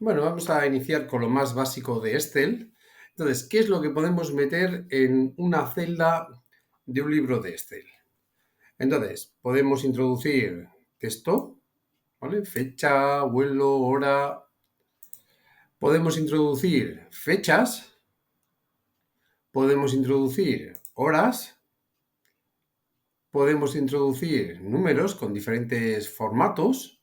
Bueno, vamos a iniciar con lo más básico de Excel. Entonces, ¿qué es lo que podemos meter en una celda de un libro de Excel? Entonces, podemos introducir texto, ¿vale? Fecha, vuelo, hora. Podemos introducir fechas, podemos introducir horas, podemos introducir números con diferentes formatos.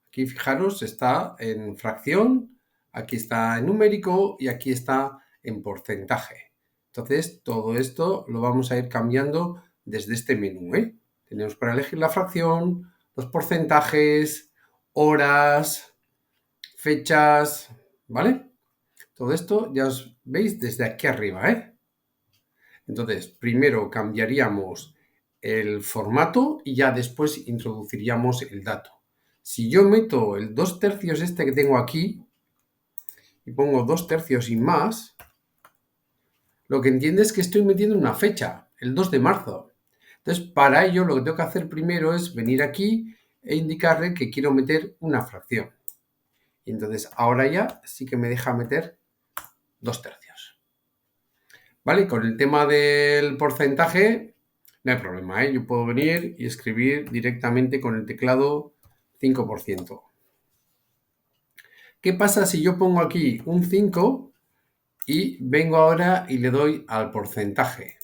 Aquí, fijaros, está en fracción, aquí está en numérico y aquí está en porcentaje. Entonces, todo esto lo vamos a ir cambiando desde este menú, ¿eh? Tenemos para elegir la fracción, los porcentajes, horas, fechas, ¿vale? Todo esto ya os veis desde aquí arriba, ¿eh? Entonces, primero cambiaríamos el formato y ya después introduciríamos el dato. Si yo meto el 2 tercios este que tengo aquí y pongo 2 tercios y más, lo que entiende es que estoy metiendo una fecha, el 2 de marzo. Entonces, para ello lo que tengo que hacer primero es venir aquí e indicarle que quiero meter una fracción. Y entonces ahora ya sí que me deja meter 2 tercios. ¿Vale? Con el tema del porcentaje no hay problema, ¿eh? Yo puedo venir y escribir directamente con el teclado 5%. ¿Qué pasa si yo pongo aquí un 5 y vengo ahora y le doy al porcentaje?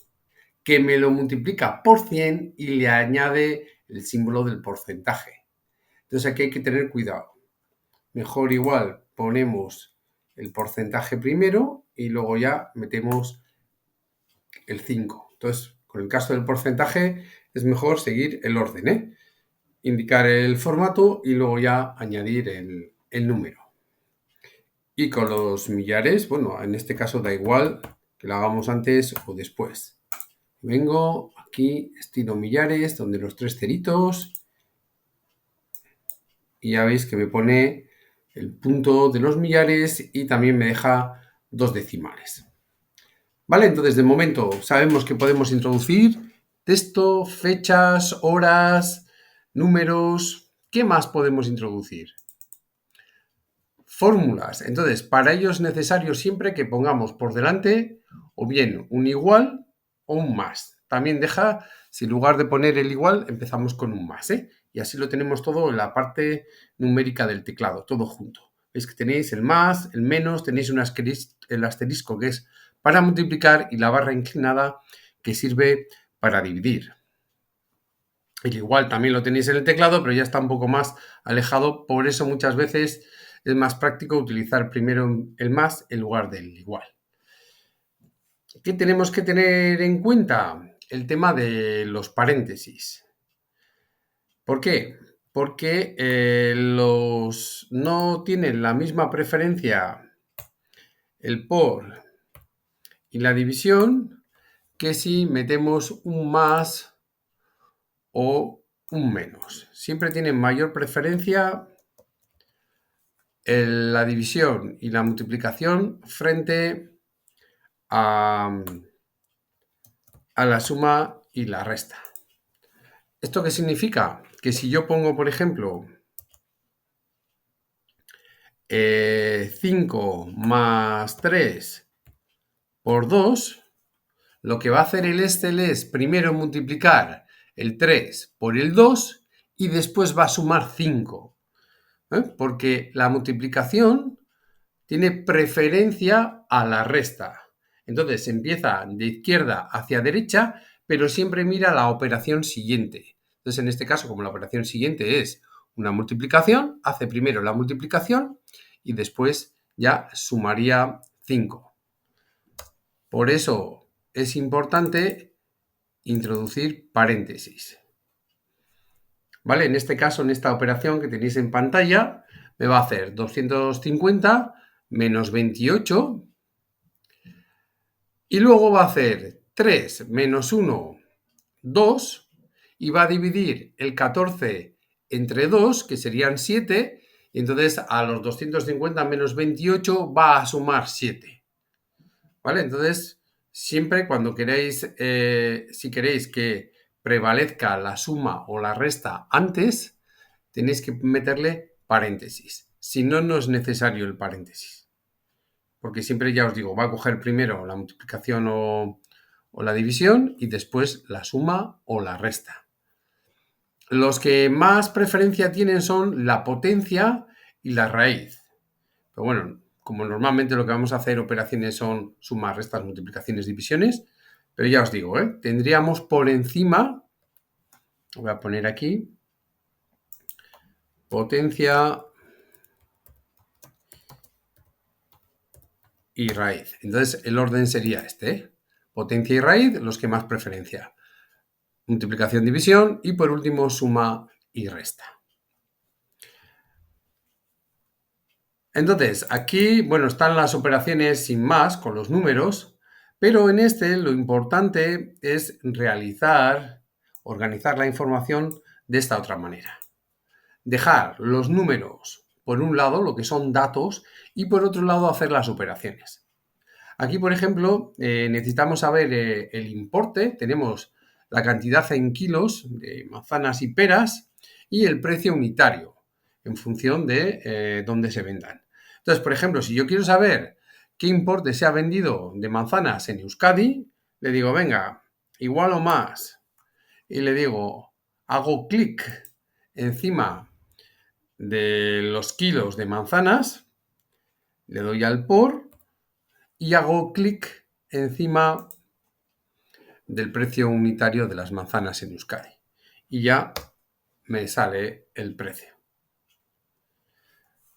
Que me lo multiplica por 100 y le añade el símbolo del porcentaje. Entonces aquí hay que tener cuidado. Mejor igual ponemos el porcentaje primero y luego ya metemos el 5. Entonces, con el caso del porcentaje es mejor seguir el orden, ¿eh? Indicar el formato y luego ya añadir el número. Y con los millares, bueno, en este caso da igual que lo hagamos antes o después. Vengo aquí, estilo millares, donde los 3 ceritos, y ya veis que me pone el punto de los millares y también me deja 2 decimales. ¿Vale? Entonces, de momento sabemos que podemos introducir texto, fechas, horas, números. ¿Qué más podemos introducir? Fórmulas. Entonces, para ello es necesario siempre que pongamos por delante o bien un igual o un más. También deja, si en lugar de poner el igual, empezamos con un más, ¿eh? Y así lo tenemos todo en la parte numérica del teclado, todo junto. Veis que tenéis el más, el menos, tenéis el asterisco que es para multiplicar y la barra inclinada que sirve para dividir. El igual también lo tenéis en el teclado, pero ya está un poco más alejado. Por eso muchas veces es más práctico utilizar primero el más en lugar del igual. ¿Qué tenemos que tener en cuenta? El tema de los paréntesis. ¿Por qué? Porque no tienen la misma preferencia el por y la división que si metemos un más o un menos. Siempre tienen mayor preferencia la división y la multiplicación frente a, a la suma y la resta. ¿Esto qué significa? Que si yo pongo, por ejemplo, 5 más 3 por 2, lo que va a hacer el Excel es primero multiplicar el 3 por el 2 y después va a sumar 5. Porque la multiplicación tiene preferencia a la resta. Entonces empieza de izquierda hacia derecha, pero siempre mira la operación siguiente. Entonces, en este caso, como la operación siguiente es una multiplicación, hace primero la multiplicación y después ya sumaría 5. Por eso es importante introducir paréntesis. ¿Vale? En este caso, en esta operación que tenéis en pantalla, me va a hacer 250 menos 28 y luego va a hacer 3 menos 1, 2, y va a dividir el 14 entre 2, que serían 7, y entonces a los 250 menos 28 va a sumar 7. ¿Vale? Entonces, siempre cuando queréis, si queréis que prevalezca la suma o la resta antes, tenéis que meterle paréntesis. si no, no es necesario el paréntesis. Porque siempre ya os digo, va a coger primero la multiplicación o la división y después la suma o la resta. Los que más preferencia tienen son la potencia y la raíz. Pero bueno, como normalmente lo que vamos a hacer operaciones son sumas, restas, multiplicaciones, divisiones, pero ya os digo, tendríamos por encima, voy a poner aquí, potencia y raíz. Entonces el orden sería este, potencia y raíz, los que más preferencia. Multiplicación, división y por último suma y resta. Entonces, aquí, bueno, están las operaciones sin más, con los números, pero en este lo importante es organizar la información de esta otra manera. Dejar los números por un lado, lo que son datos, y por otro lado hacer las operaciones. Aquí, por ejemplo, necesitamos saber el importe, tenemos la cantidad en kilos de manzanas y peras y el precio unitario en función de dónde se vendan. Entonces, por ejemplo, si yo quiero saber qué importe se ha vendido de manzanas en Euskadi, le digo, venga, igual o más, y le digo, hago clic encima de los kilos de manzanas, le doy al por y hago clic encima del precio unitario de las manzanas en Euskadi. Y ya me sale el precio.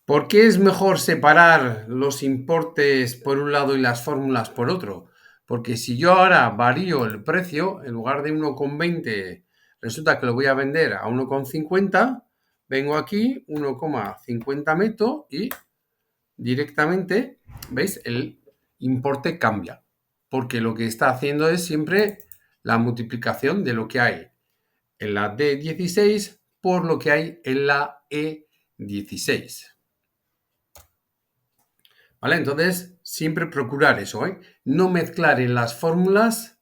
¿Por qué es mejor separar los importes por un lado y las fórmulas por otro? Porque si yo ahora varío el precio, en lugar de 1,20, resulta que lo voy a vender a 1,50, vengo aquí, 1,50 meto y directamente, ¿veis? El importe cambia. Porque lo que está haciendo es siempre la multiplicación de lo que hay en la D16 por lo que hay en la E16. ¿Vale? Entonces, siempre procurar eso, no mezclar en las fórmulas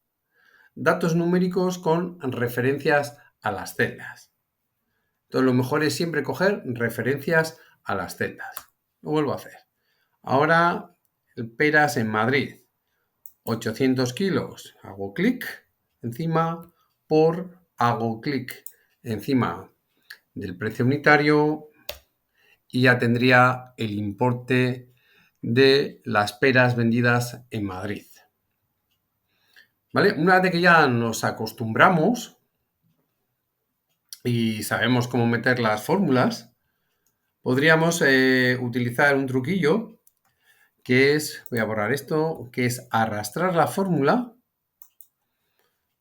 datos numéricos con referencias a las celdas. Entonces, lo mejor es siempre coger referencias a las celdas. Lo vuelvo a hacer. Ahora, peras en Madrid, 800 kilos, hago clic encima por, hago clic encima del precio unitario y ya tendría el importe de las peras vendidas en Madrid. ¿Vale? Una vez que ya nos acostumbramos y sabemos cómo meter las fórmulas, podríamos utilizar un truquillo que es, voy a borrar esto, que es arrastrar la fórmula.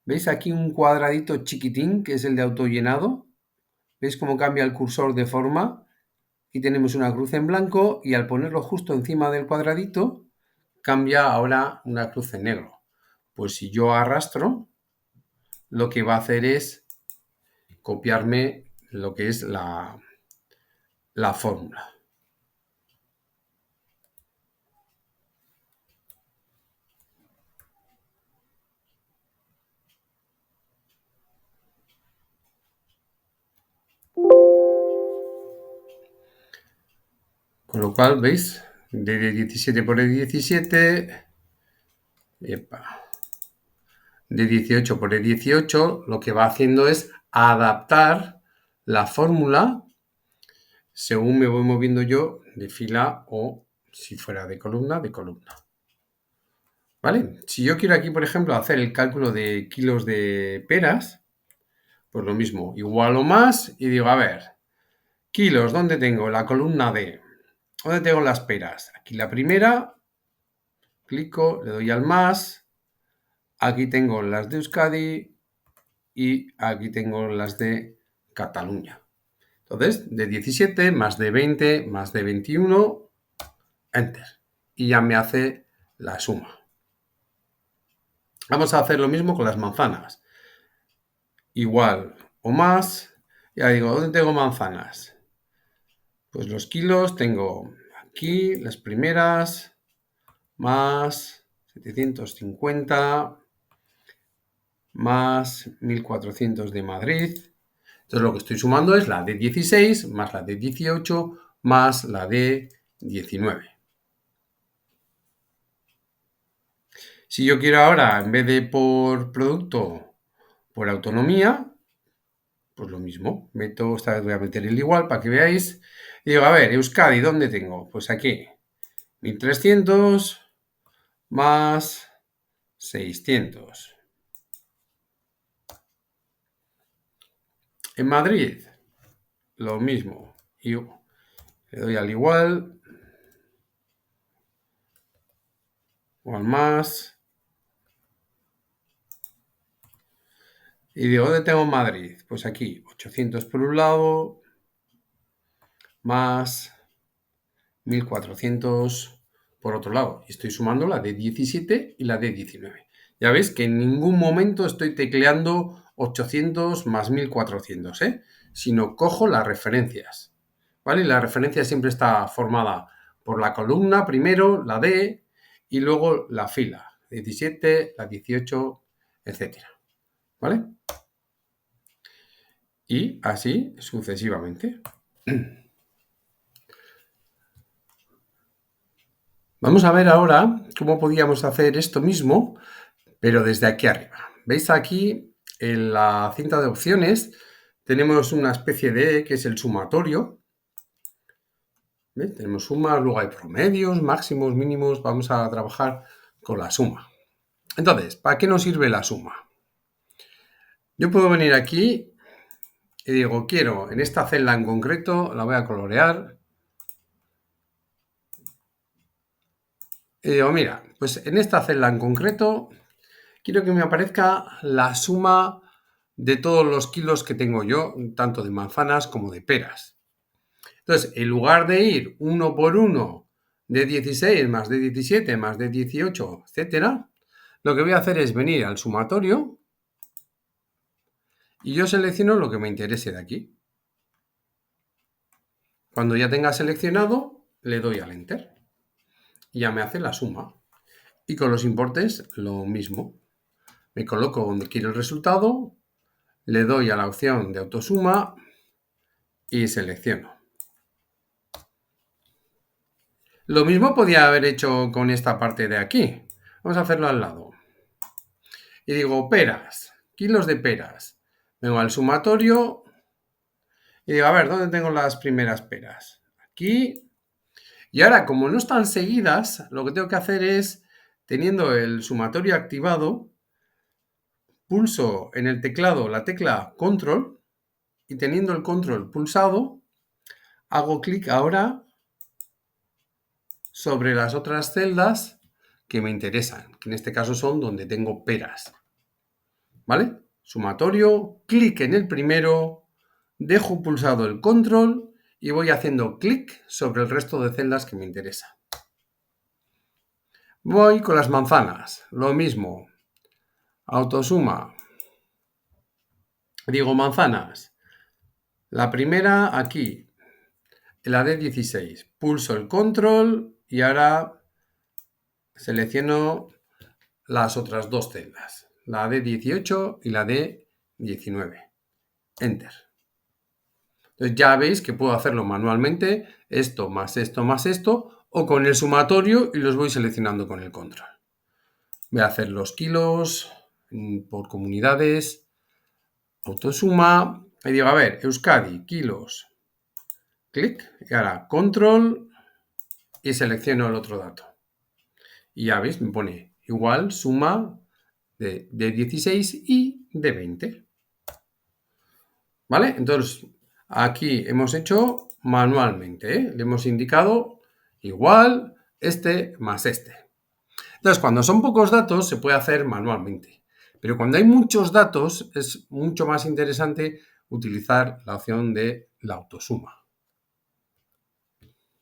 ¿Veis aquí un cuadradito chiquitín que es el de autollenado? ¿Veis cómo cambia el cursor de forma? Aquí tenemos una cruz en blanco y al ponerlo justo encima del cuadradito, cambia ahora una cruz en negro. Pues si yo arrastro, lo que va a hacer es copiarme lo que es la fórmula. Con lo cual, ¿veis? De 17 por E17, de 18 por E18, lo que va haciendo es adaptar la fórmula según me voy moviendo yo de fila o si fuera de columna, de columna. ¿Vale? Si yo quiero aquí, por ejemplo, hacer el cálculo de kilos de peras, pues lo mismo, igual o más, y digo, a ver, kilos, ¿dónde tengo la columna D? ¿Dónde tengo las peras? Aquí la primera, clico, le doy al más, aquí tengo las de Euskadi y aquí tengo las de Cataluña. Entonces, de 17 más de 20 más de 21, enter. Y ya me hace la suma. Vamos a hacer lo mismo con las manzanas. Igual o más. Ya digo, ¿dónde tengo manzanas? Pues los kilos tengo aquí las primeras, más 750, más 1400 de Madrid. Entonces lo que estoy sumando es la de 16 más la de 18 más la de 19. Si yo quiero ahora, en vez de por producto, por autonomía, pues lo mismo. Meto, esta vez voy a meter el igual para que veáis. Y digo, a ver, Euskadi, ¿dónde tengo? Pues aquí, 1300 más 600. En Madrid, lo mismo. Y le doy al igual o al más. Y digo, ¿dónde tengo Madrid? Pues aquí, 800 por un lado, más 1400 por otro lado. Y estoy sumando la de 17 y la de 19. Ya veis que en ningún momento estoy tecleando 800 más 1400, sino cojo las referencias. ¿Vale? Y la referencia siempre está formada por la columna primero, la D, y luego la fila. 17, la 18, etc. ¿Vale? Y así sucesivamente. Vamos a ver ahora cómo podíamos hacer esto mismo, pero desde aquí arriba. ¿Veis aquí en la cinta de opciones? Tenemos una especie de, que es el sumatorio. ¿Veis? Tenemos sumas, luego hay promedios, máximos, mínimos. Vamos a trabajar con la suma. Entonces, ¿para qué nos sirve la suma? Yo puedo venir aquí y digo, quiero en esta celda en concreto, la voy a colorear. Y digo, mira, pues en esta celda en concreto quiero que me aparezca la suma de todos los kilos que tengo yo, tanto de manzanas como de peras. Entonces, en lugar de ir uno por uno de 16 más de 17 más de 18, etcétera, lo que voy a hacer es venir al sumatorio y yo selecciono lo que me interese de aquí. Cuando ya tenga seleccionado, le doy al Enter. Y ya me hace la suma. Y con los importes lo mismo. Me coloco donde quiero el resultado, le doy a la opción de autosuma y selecciono. Lo mismo podía haber hecho con esta parte de aquí. Vamos a hacerlo al lado. Y digo, peras, kilos de peras. Vengo al sumatorio y digo, a ver, ¿dónde tengo las primeras peras? Aquí. Y ahora, como no están seguidas, lo que tengo que hacer es, teniendo el sumatorio activado, pulso en el teclado la tecla Control y teniendo el Control pulsado, hago clic ahora sobre las otras celdas que me interesan, que en este caso son donde tengo peras. ¿Vale? Sumatorio, clic en el primero, dejo pulsado el Control y voy haciendo clic sobre el resto de celdas que me interesan. Voy con las manzanas, lo mismo. Autosuma. Digo manzanas. La primera aquí, la de 16. Pulso el Control y ahora selecciono las otras dos celdas, la de 18 y la de 19. Enter. Entonces ya veis que puedo hacerlo manualmente, esto más esto más esto, o con el sumatorio y los voy seleccionando con el control. Voy a hacer los kilos por comunidades, autosuma, y digo, a ver, Euskadi, kilos, clic, y ahora control y selecciono el otro dato. Y ya veis, me pone igual suma de 16 y de 20. ¿Vale? Entonces, aquí hemos hecho manualmente, le hemos indicado igual este más este. Entonces, cuando son pocos datos, se puede hacer manualmente. Pero cuando hay muchos datos, es mucho más interesante utilizar la opción de la autosuma.